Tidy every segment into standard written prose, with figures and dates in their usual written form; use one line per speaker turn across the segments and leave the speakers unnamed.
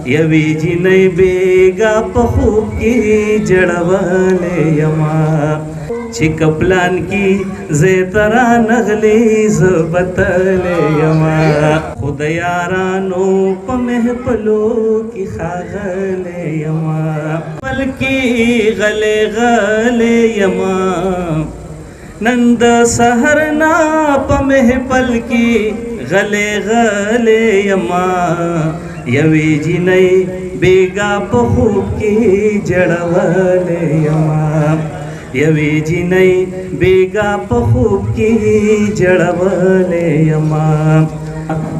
یوی جنۍ بیگا په خوب کې جړولې یما چې کپلان کې زه ترا نغلې زبتلې یما خود یارانو په محفلو کې ښاغلې یما بلکې غلې غلې یما نن د سحر نا په محفل کې غلې غلې یما یوی جنۍ بیگا په خوب کې جړولې یما یوی جنۍ بیگا په خوب کې جړولې یما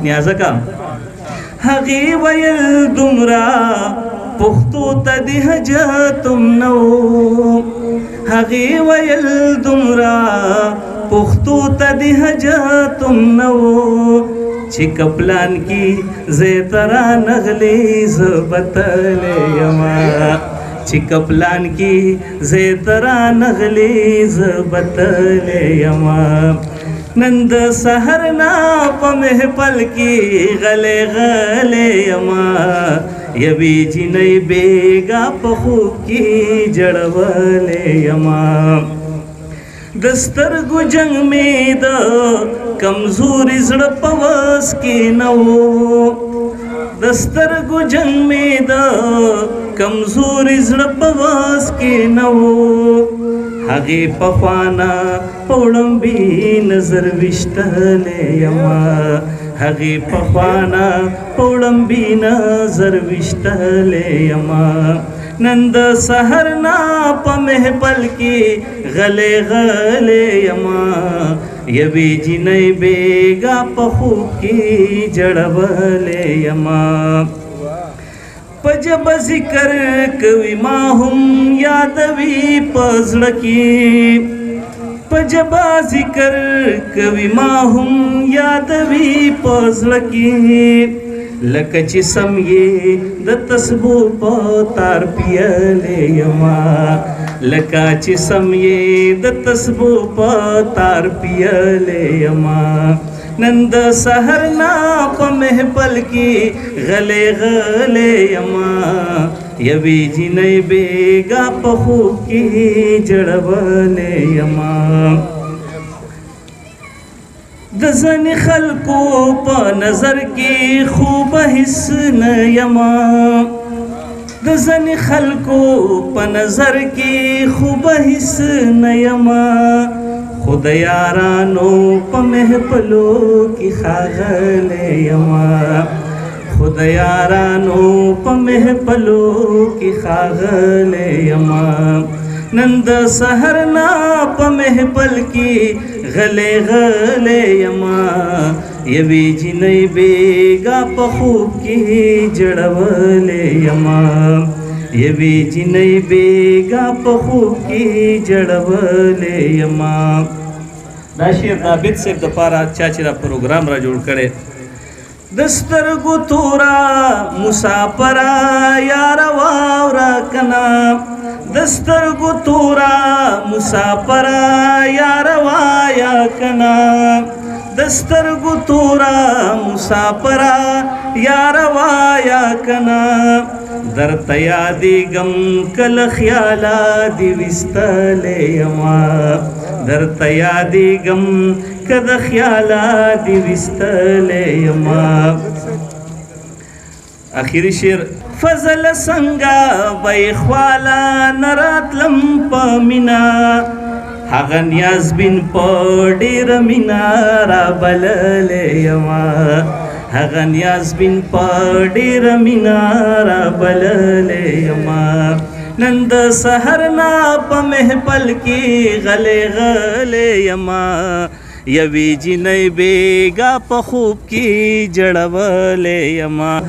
نیازکا هغې ویل دومره پښتو ته د حاجتم نو هغې ویل دومره پښتو ته د حاجتم نو چې کپلان کې زه ترا نغلې زبتلې یما چې کپلان کې زه ترا نغلې زبتلې یما نن د سحر نا په محفل کې غلې غلې یما یوی جنۍ بیگا په خوب کې جړولې یما دسترګو جنگ می د کمزوري زړه په وس کې نو دسترګو جنگ می د کمزوري زړه په وس کې نو هغې پخوانا پوړمبي نظر وشتلې یما هغې پخوانا پوړمبي نظر وشتلې یما نن د سحر نا په محفل کې غلې غلې یما یوی جنۍ بیگا په خوب کې جړولې یما په ژبه ذکر کوي ما هم یادوي په زړه کې په ژبه ذکر کوي ما هم یادوي په زړه کې لکه چې سم یې د تسبو په تار پیلې یما لکه چې سم یې د تسبو په تار پیلې یما نن د سحر نا په محفل کې غلې غلې یما یوی جنۍ بیگا په خوب کې جړولې یما د ځینې خلکو په نظر کې خوب هیڅ نه یما د ځینې خلکو په نظر کې خوب هیڅ نه یما خود یارانو په محفلو کې ښاغلې یما خود یارانو په محفلو کې ښاغلې یما نن د سحر نا په محفل کې غلې غلې یما یوی جنۍ بیگا په خوب کې جړولې یما یوی جنۍ بیگا په خوب کې جړولې یما دا شعر د عابد صاحب د پاره چا چې دا پروګرام را جوړ کړي د سترګو تورا مسافره یار واوره کنا د سترګو تورا مسافره یار وایا کنا د سترګو تورا مسافره یار وایا کنا درته یادېږم کله خیاله دې ویستلې یما درته یادېږم که د خیاله دې ویستلې یما آخري شعر فضل څنګه به خواله نه راتلم په مینا هغه نیاز بین په ډېره مینا رابللې یما هغه نیاز بین په ډېره مینا رابللې یما نن د سحر نا په محفل کې غلې غلې یما یوی جنۍ بیگا په خوب کې جړولې یما